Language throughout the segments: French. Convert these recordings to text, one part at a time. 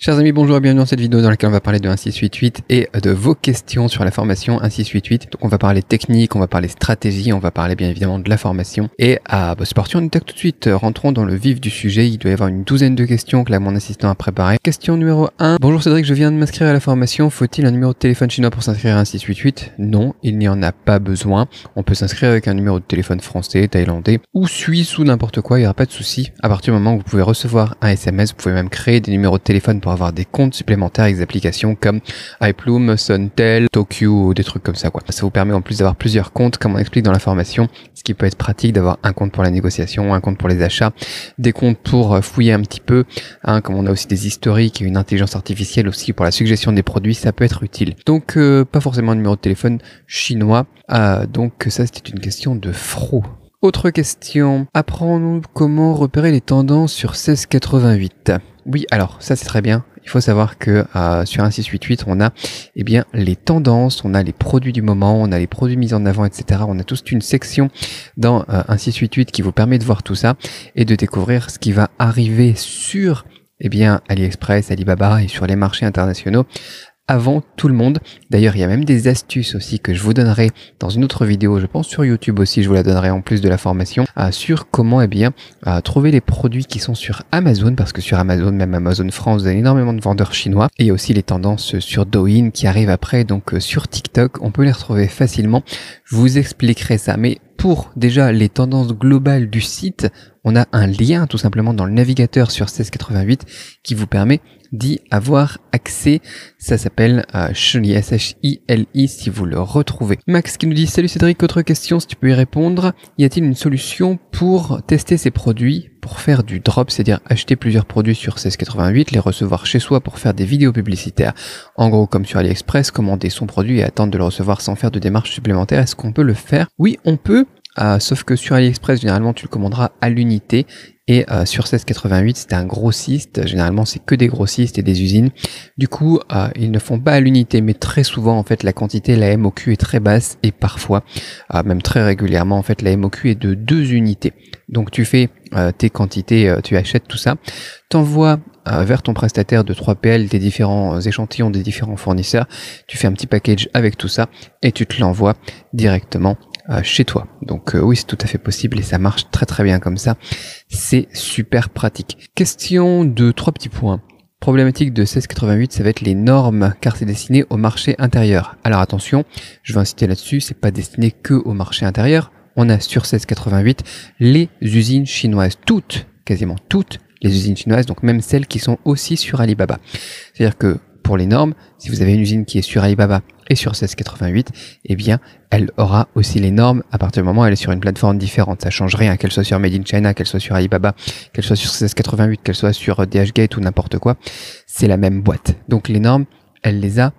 Chers amis, bonjour et bienvenue dans cette vidéo dans laquelle on va parler de 1688 et de vos questions sur la formation 1688. Donc on va parler technique, on va parler stratégie, on va parler bien évidemment de la formation. Et c'est parti, on attaque tout de suite. Rentrons dans le vif du sujet. Il doit y avoir une douzaine de questions que là mon assistant a préparées. Question numéro 1. Bonjour Cédric, je viens de m'inscrire à la formation. Faut-il un numéro de téléphone chinois pour s'inscrire à 1688? Non, il n'y en a pas besoin. On peut s'inscrire avec un numéro de téléphone français, thaïlandais ou suisse ou n'importe quoi, il n'y aura pas de souci. À partir du moment où vous pouvez recevoir un SMS, vous pouvez même créer des numéros de téléphone pour avoir des comptes supplémentaires avec des applications comme iPlume, Suntel, Tokyo ou des trucs comme ça quoi. Ça vous permet en plus d'avoir plusieurs comptes comme on explique dans la formation, ce qui peut être pratique d'avoir un compte pour la négociation, un compte pour les achats, des comptes pour fouiller un petit peu, comme on a aussi des historiques et une intelligence artificielle aussi pour la suggestion des produits, ça peut être utile. Donc pas forcément un numéro de téléphone chinois, donc ça c'était une question de Fro. Autre question, apprends-nous comment repérer les tendances sur 1688. Oui, alors ça c'est très bien. Il faut savoir que sur 1688, on a les tendances, on a les produits du moment, on a les produits mis en avant, etc. On a toute une section dans 1688 qui vous permet de voir tout ça et de découvrir ce qui va arriver sur AliExpress, Alibaba et sur les marchés internationaux avant tout le monde. D'ailleurs, il y a même des astuces aussi que je vous donnerai dans une autre vidéo, je pense sur YouTube aussi, je vous la donnerai en plus de la formation, sur comment trouver les produits qui sont sur Amazon, parce que sur Amazon, même Amazon France, vous avez énormément de vendeurs chinois, et il y a aussi les tendances sur Douyin qui arrivent après, donc sur TikTok, on peut les retrouver facilement, je vous expliquerai ça, mais pour déjà les tendances globales du site, on a un lien tout simplement dans le navigateur sur 1688 qui vous permet d'y avoir accès. Ça s'appelle Shili, S-H-I-L-I si vous le retrouvez. Max qui nous dit « Salut Cédric, autre question si tu peux y répondre. Y a-t-il une solution pour tester ces produits pour faire du drop, c'est-à-dire acheter plusieurs produits sur 1688, les recevoir chez soi pour faire des vidéos publicitaires. En gros, comme sur AliExpress, commander son produit et attendre de le recevoir sans faire de démarches supplémentaires. Est-ce qu'on peut le faire? Oui, on peut. Sauf que sur AliExpress, généralement, tu le commanderas à l'unité. Et sur 1688, c'est un grossiste. Généralement, c'est que des grossistes et des usines. Du coup, ils ne font pas à l'unité, mais très souvent, en fait, la quantité, la MOQ est très basse et parfois, même très régulièrement, en fait, la MOQ est de 2 unités. Donc, tu fais tes quantités, tu achètes tout ça, t'envoies vers ton prestataire de 3PL des différents échantillons des différents fournisseurs. Tu fais un petit package avec tout ça et tu te l'envoies directement chez toi. Donc oui, c'est tout à fait possible et ça marche très très bien comme ça. C'est super pratique. Question de 3 petits points. Problématique de 1688, ça va être les normes car c'est destiné au marché intérieur. Alors attention, je vais insister là-dessus, c'est pas destiné que au marché intérieur. On a sur 1688 les usines chinoises, quasiment toutes les usines chinoises, donc même celles qui sont aussi sur Alibaba. C'est-à-dire que pour les normes, si vous avez une usine qui est sur Alibaba et sur 1688, elle aura aussi les normes à partir du moment où elle est sur une plateforme différente. Ça change rien, qu'elle soit sur Made in China, qu'elle soit sur Alibaba, qu'elle soit sur 1688, qu'elle soit sur DHgate ou n'importe quoi, c'est la même boîte. Donc les normes, elle les a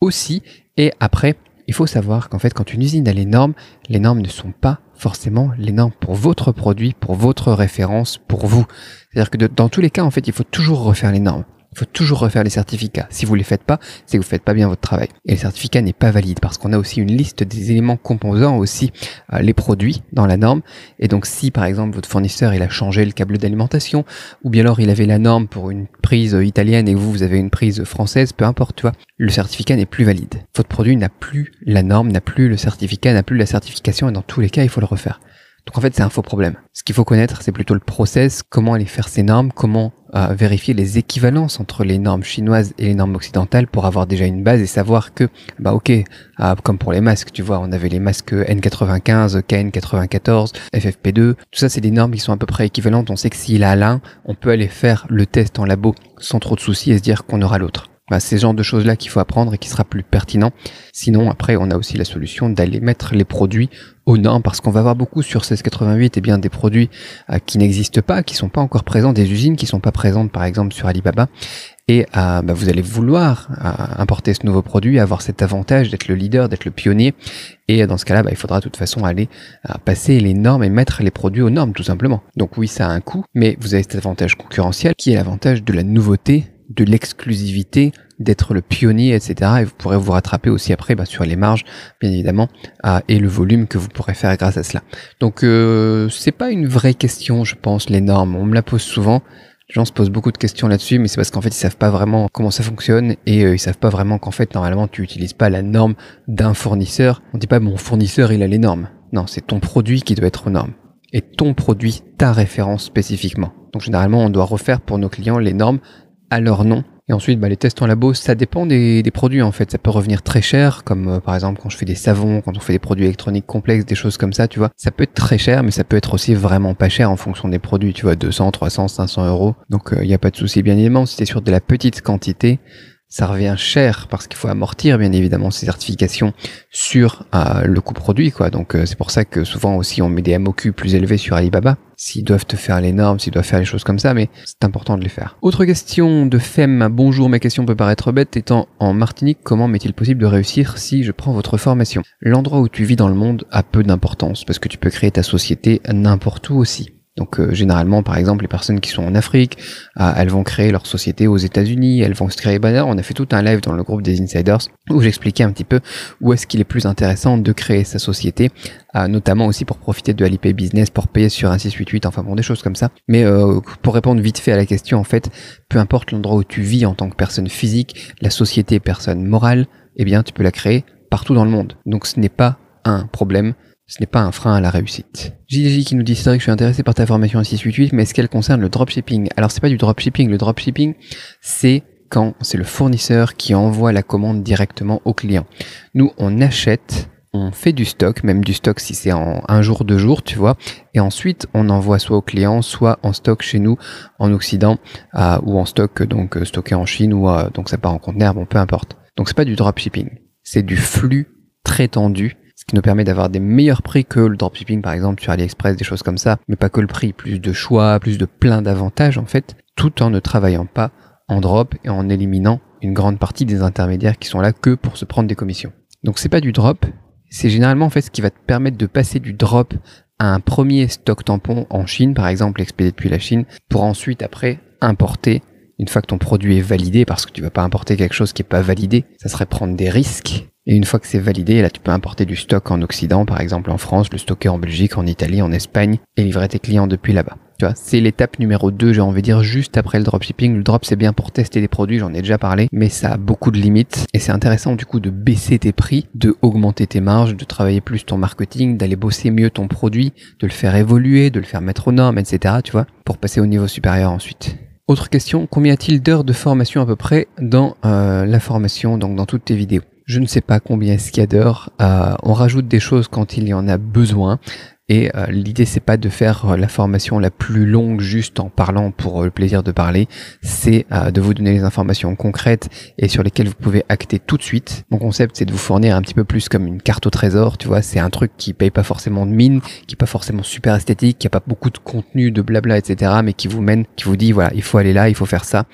aussi. Et après, il faut savoir qu'en fait, quand une usine a les normes ne sont pas forcément les normes pour votre produit, pour votre référence, pour vous. C'est-à-dire que dans tous les cas, en fait, il faut toujours refaire les normes. Il faut toujours refaire les certificats. Si vous les faites pas, c'est que vous faites pas bien votre travail. Et le certificat n'est pas valide parce qu'on a aussi une liste des éléments composant aussi les produits dans la norme. Et donc, si par exemple votre fournisseur il a changé le câble d'alimentation, ou bien alors il avait la norme pour une prise italienne et vous avez une prise française, peu importe, tu vois, le certificat n'est plus valide. Votre produit n'a plus la norme, n'a plus le certificat, n'a plus la certification et dans tous les cas, il faut le refaire. Donc en fait, c'est un faux problème. Ce qu'il faut connaître, c'est plutôt le process, comment aller faire ces normes, comment vérifier les équivalences entre les normes chinoises et les normes occidentales pour avoir déjà une base et savoir que, comme pour les masques, tu vois, on avait les masques N95, KN94, FFP2, tout ça, c'est des normes qui sont à peu près équivalentes. On sait que s'il a l'un, on peut aller faire le test en labo sans trop de soucis et se dire qu'on aura l'autre. C'est ce genre de choses-là qu'il faut apprendre et qui sera plus pertinent. Sinon, après, on a aussi la solution d'aller mettre les produits aux normes parce qu'on va avoir beaucoup sur 1688 des produits qui n'existent pas, qui sont pas encore présents, des usines qui sont pas présentes par exemple sur Alibaba. Et vous allez vouloir importer ce nouveau produit, avoir cet avantage d'être le leader, d'être le pionnier. Et dans ce cas-là, il faudra de toute façon aller passer les normes et mettre les produits aux normes tout simplement. Donc oui, ça a un coût, mais vous avez cet avantage concurrentiel qui est l'avantage de la nouveauté, de l'exclusivité, d'être le pionnier, etc. Et vous pourrez vous rattraper aussi après sur les marges, bien évidemment, et le volume que vous pourrez faire grâce à cela. Donc c'est pas une vraie question, je pense, les normes. On me la pose souvent. Les gens se posent beaucoup de questions là-dessus, mais c'est parce qu'en fait, ils savent pas vraiment comment ça fonctionne et ils savent pas vraiment qu'en fait, normalement, tu utilises pas la norme d'un fournisseur. On dit pas mon fournisseur, il a les normes. Non, c'est ton produit qui doit être aux normes. Et ton produit, ta référence spécifiquement. Donc généralement, on doit refaire pour nos clients les normes à leur nom. Et ensuite, les tests en labo, ça dépend des produits en fait. Ça peut revenir très cher, comme par exemple quand je fais des savons, quand on fait des produits électroniques complexes, des choses comme ça, tu vois. Ça peut être très cher, mais ça peut être aussi vraiment pas cher en fonction des produits, tu vois, 200, 300, 500 euros. Donc il n'y a pas de souci. Bien évidemment, si c'est sur de la petite quantité, ça revient cher parce qu'il faut amortir bien évidemment ces certifications sur le coût produit, quoi. Donc c'est pour ça que souvent aussi on met des MOQ plus élevés sur Alibaba s'ils doivent te faire les normes, s'ils doivent faire les choses comme ça, mais c'est important de les faire. Autre question de Femme. Bonjour, ma question peut paraître bête. Étant en Martinique, comment m'est-il possible de réussir si je prends votre formation? L'endroit où tu vis dans le monde a peu d'importance parce que tu peux créer ta société n'importe où aussi. Donc généralement, par exemple, les personnes qui sont en Afrique, elles vont créer leur société aux États-Unis, elles vont se créer. On a fait tout un live dans le groupe des Insiders où j'expliquais un petit peu où est-ce qu'il est plus intéressant de créer sa société, notamment aussi pour profiter de Alipay Business, pour payer sur un 688, enfin bon, des choses comme ça. Mais pour répondre vite fait à la question, en fait, peu importe l'endroit où tu vis en tant que personne physique, la société personne morale, eh bien, tu peux la créer partout dans le monde. Donc ce n'est pas un problème. Ce n'est pas un frein à la réussite. JJ qui nous dit: c'est vrai que je suis intéressé par ta formation en 688, mais est-ce qu'elle concerne le dropshipping? Alors c'est pas du dropshipping. Le dropshipping, c'est quand c'est le fournisseur qui envoie la commande directement au client. Nous, on achète, on fait du stock, même du stock si c'est en un jour, 2 jours, tu vois, et ensuite on envoie soit au client, soit en stock chez nous en Occident, ou en stock donc stocké en Chine, ou donc ça part en conteneur, bon peu importe. Donc c'est pas du dropshipping, c'est du flux très tendu. Ce qui nous permet d'avoir des meilleurs prix que le dropshipping, par exemple sur AliExpress, des choses comme ça, mais pas que le prix, plus de choix, plus de plein d'avantages en fait, tout en ne travaillant pas en drop et en éliminant une grande partie des intermédiaires qui sont là que pour se prendre des commissions. Donc c'est pas du drop, c'est généralement en fait ce qui va te permettre de passer du drop à un premier stock tampon en Chine, par exemple expédié depuis la Chine, pour ensuite après importer une fois que ton produit est validé, parce que tu vas pas importer quelque chose qui est pas validé, ça serait prendre des risques. Et une fois que c'est validé, là tu peux importer du stock en Occident, par exemple en France, le stocker en Belgique, en Italie, en Espagne, et livrer tes clients depuis là-bas. Tu vois, c'est l'étape numéro 2, j'ai envie de dire, juste après le dropshipping. Le drop, c'est bien pour tester des produits, j'en ai déjà parlé, mais ça a beaucoup de limites. Et c'est intéressant du coup de baisser tes prix, de augmenter tes marges, de travailler plus ton marketing, d'aller bosser mieux ton produit, de le faire évoluer, de le faire mettre aux normes, etc. Tu vois, pour passer au niveau supérieur ensuite. Autre question, combien y a-t-il d'heures de formation à peu près dans la formation, donc dans toutes tes vidéos? Je ne sais pas combien est-ce qu'il y a d'heures. On rajoute des choses quand il y en a besoin. Et l'idée, c'est pas de faire la formation la plus longue juste en parlant pour le plaisir de parler. C'est de vous donner les informations concrètes et sur lesquelles vous pouvez acter tout de suite. Mon concept, c'est de vous fournir un petit peu plus comme une carte au trésor. Tu vois, c'est un truc qui paye pas forcément de mine, qui est pas forcément super esthétique, qui a pas beaucoup de contenu, de blabla, etc. Mais qui vous mène, qui vous dit, voilà, il faut aller là, il faut faire ça.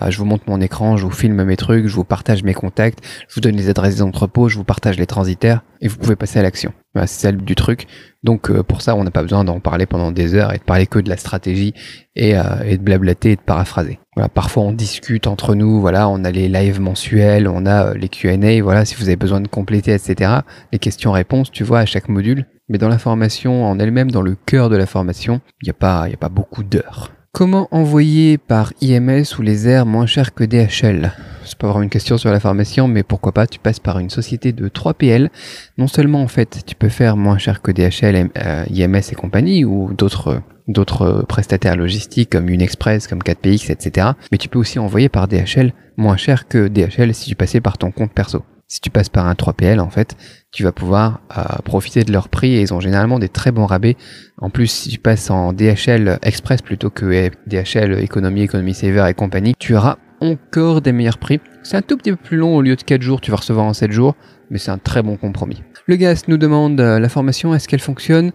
Je vous montre mon écran, je vous filme mes trucs, je vous partage mes contacts, je vous donne les adresses des entrepôts, je vous partage les transitaires et vous pouvez passer à l'action. Voilà, c'est ça le but du truc. Donc pour ça, on n'a pas besoin d'en parler pendant des heures et de parler que de la stratégie et de blablater et de paraphraser. Voilà, parfois on discute entre nous, voilà, on a les lives mensuels, on a les Q&A, voilà, si vous avez besoin de compléter, etc. Les questions-réponses, tu vois, à chaque module. Mais dans la formation en elle-même, dans le cœur de la formation, il n'y a pas beaucoup d'heures. Comment envoyer par IMS ou les airs moins cher que DHL? C'est pas vraiment une question sur la formation, mais pourquoi pas, tu passes par une société de 3PL. Non seulement, en fait, tu peux faire moins cher que DHL, IMS et compagnie, ou d'autres prestataires logistiques comme Unexpress, comme 4PX, etc. Mais tu peux aussi envoyer par DHL moins cher que DHL si tu passais par ton compte perso. Si tu passes par un 3PL, en fait, tu vas pouvoir profiter de leur prix et ils ont généralement des très bons rabais. En plus, si tu passes en DHL Express plutôt que DHL Economy Saver et compagnie, tu auras encore des meilleurs prix. C'est un tout petit peu plus long, au lieu de 4 jours, tu vas recevoir en 7 jours, mais c'est un très bon compromis. Le gars nous demande la formation, est-ce qu'elle fonctionne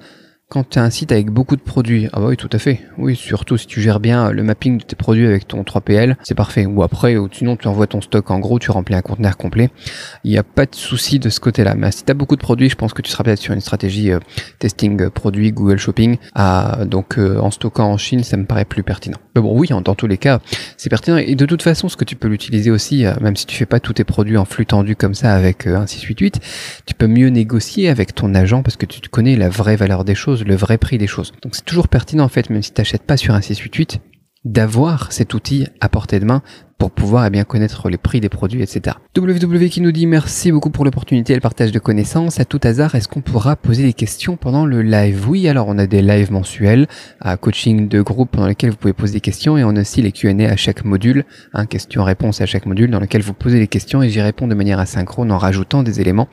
quand tu as un site avec beaucoup de produits? Ah bah oui, tout à fait. Oui, surtout si tu gères bien le mapping de tes produits avec ton 3PL, c'est parfait. Ou après, ou sinon tu envoies ton stock en gros, tu remplis un conteneur complet. Il n'y a pas de souci de ce côté-là. Mais si tu as beaucoup de produits, je pense que tu seras peut-être sur une stratégie testing produits, Google Shopping. Donc en stockant en Chine, ça me paraît plus pertinent. Mais bon, oui, dans tous les cas, c'est pertinent. Et de toute façon, ce que tu peux l'utiliser aussi, même si tu fais pas tous tes produits en flux tendu comme ça avec un 688, tu peux mieux négocier avec ton agent parce que tu connais la vraie valeur des choses, le vrai prix des choses. Donc c'est toujours pertinent en fait, même si tu n'achètes pas sur un 688, d'avoir cet outil à portée de main pour pouvoir bien connaître les prix des produits, etc. WW qui nous dit merci beaucoup pour l'opportunité et le partage de connaissances. À tout hasard, est-ce qu'on pourra poser des questions pendant le live? Oui, alors on a des lives mensuels, à coaching de groupe pendant lesquels vous pouvez poser des questions, et on a aussi les Q&A à chaque module, questions-réponses à chaque module dans lequel vous posez des questions et j'y réponds de manière asynchrone en rajoutant des éléments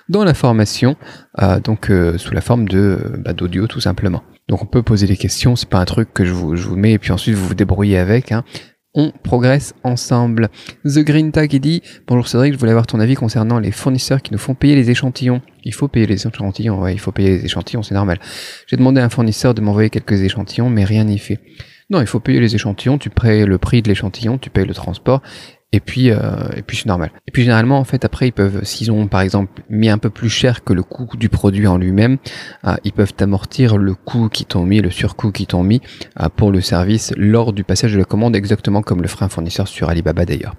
dans la formation, sous la forme d'audio tout simplement. Donc on peut poser des questions, c'est pas un truc que je vous mets et puis ensuite vous vous débrouillez avec, On progresse ensemble. The Green Tag qui dit « Bonjour Cédric, je voulais avoir ton avis concernant les fournisseurs qui nous font payer les échantillons. » Il faut payer les échantillons, ouais, il faut payer les échantillons, c'est normal. J'ai demandé à un fournisseur de m'envoyer quelques échantillons, mais rien n'y fait. Non, il faut payer les échantillons, tu payes le prix de l'échantillon, tu payes le transport, et puis c'est normal. Et puis généralement, en fait, après, ils peuvent, s'ils ont par exemple mis un peu plus cher que le coût du produit en lui-même, ils peuvent amortir le coût qu'ils t'ont mis, le surcoût qu'ils t'ont mis pour le service lors du passage de la commande, exactement comme le ferait un fournisseur sur Alibaba d'ailleurs.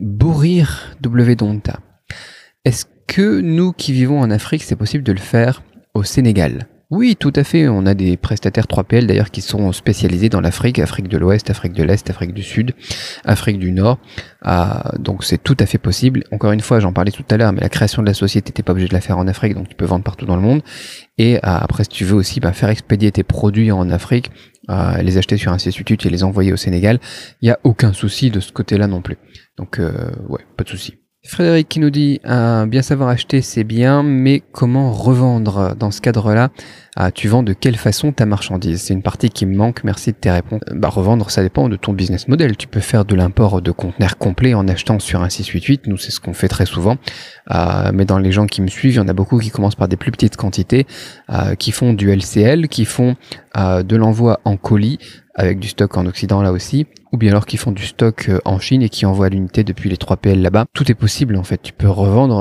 Borir W Donta. Est-ce que nous qui vivons en Afrique, c'est possible de le faire au Sénégal? Oui, tout à fait. On a des prestataires 3PL d'ailleurs qui sont spécialisés dans l'Afrique, Afrique de l'Ouest, Afrique de l'Est, Afrique du Sud, Afrique du Nord. Donc c'est tout à fait possible. Encore une fois, j'en parlais tout à l'heure, mais la création de la société, t'es pas obligé de la faire en Afrique, donc tu peux vendre partout dans le monde. Et après, si tu veux aussi faire expédier tes produits en Afrique, les acheter sur un site YouTube et les envoyer au Sénégal, il n'y a aucun souci de ce côté-là non plus. Donc ouais, pas de souci. Frédéric qui nous dit bien savoir acheter c'est bien, mais comment revendre dans ce cadre-là? Tu vends de quelle façon ta marchandise? C'est une partie qui me manque, merci de tes réponses. Revendre, ça dépend de ton business model. Tu peux faire de l'import de conteneurs complets en achetant sur un 688, nous c'est ce qu'on fait très souvent. Mais dans les gens qui me suivent, il y en a beaucoup qui commencent par des plus petites quantités, qui font du LCL, qui font de l'envoi en colis, avec du stock en Occident là aussi, ou bien alors qui font du stock en Chine et qui envoient à l'unité depuis les 3PL là-bas. Tout est possible en fait. Tu peux revendre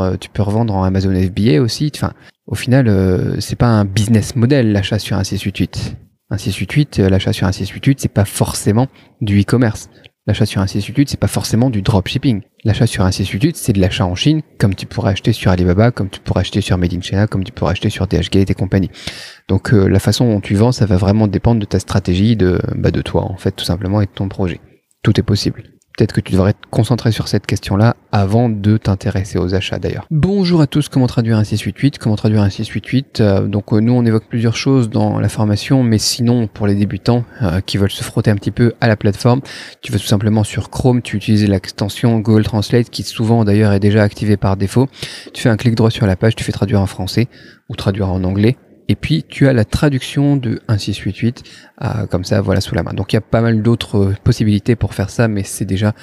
en Amazon FBA aussi. Enfin, au final, c'est pas un business model l'achat sur un 688. L'achat sur un 688, c'est pas forcément du e-commerce. L'achat sur un 688, c'est pas forcément du dropshipping. L'achat sur un 688, c'est de l'achat en Chine, comme tu pourrais acheter sur Alibaba, comme tu pourrais acheter sur Made in China, comme tu pourrais acheter sur DHgate et compagnie. Donc la façon dont tu vends, ça va vraiment dépendre de ta stratégie, de toi en fait, tout simplement, et de ton projet. Tout est possible. Peut-être que tu devrais te concentrer sur cette question-là avant de t'intéresser aux achats d'ailleurs. Bonjour à tous, comment traduire un 688? Comment traduire un 688? Nous on évoque plusieurs choses dans la formation, mais sinon pour les débutants qui veulent se frotter un petit peu à la plateforme, tu vas tout simplement sur Chrome, tu utilises l'extension Google Translate qui souvent d'ailleurs est déjà activée par défaut. Tu fais un clic droit sur la page, tu fais traduire en français ou traduire en anglais. Et puis, tu as la traduction de 1688, comme ça, voilà, sous la main. Donc, il y a pas mal d'autres possibilités pour faire ça, mais c'est déjà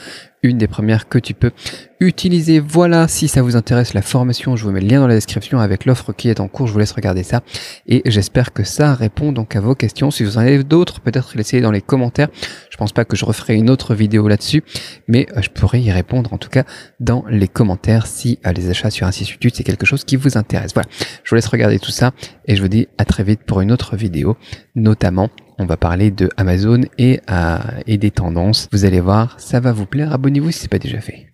une des premières que tu peux utiliser. Voilà, si ça vous intéresse la formation, je vous mets le lien dans la description avec l'offre qui est en cours. Je vous laisse regarder ça. Et j'espère que ça répond donc à vos questions. Si vous en avez d'autres, peut-être laissez-les dans les commentaires. Je pense pas que je referai une autre vidéo là-dessus, mais je pourrais y répondre en tout cas dans les commentaires si les achats sur un 688 c'est quelque chose qui vous intéresse. Voilà, je vous laisse regarder tout ça et je vous dis à très vite pour une autre vidéo. Notamment, on va parler de Amazon et des tendances. Vous allez voir, ça va vous plaire. Abonnez-vous si ce n'est pas déjà fait.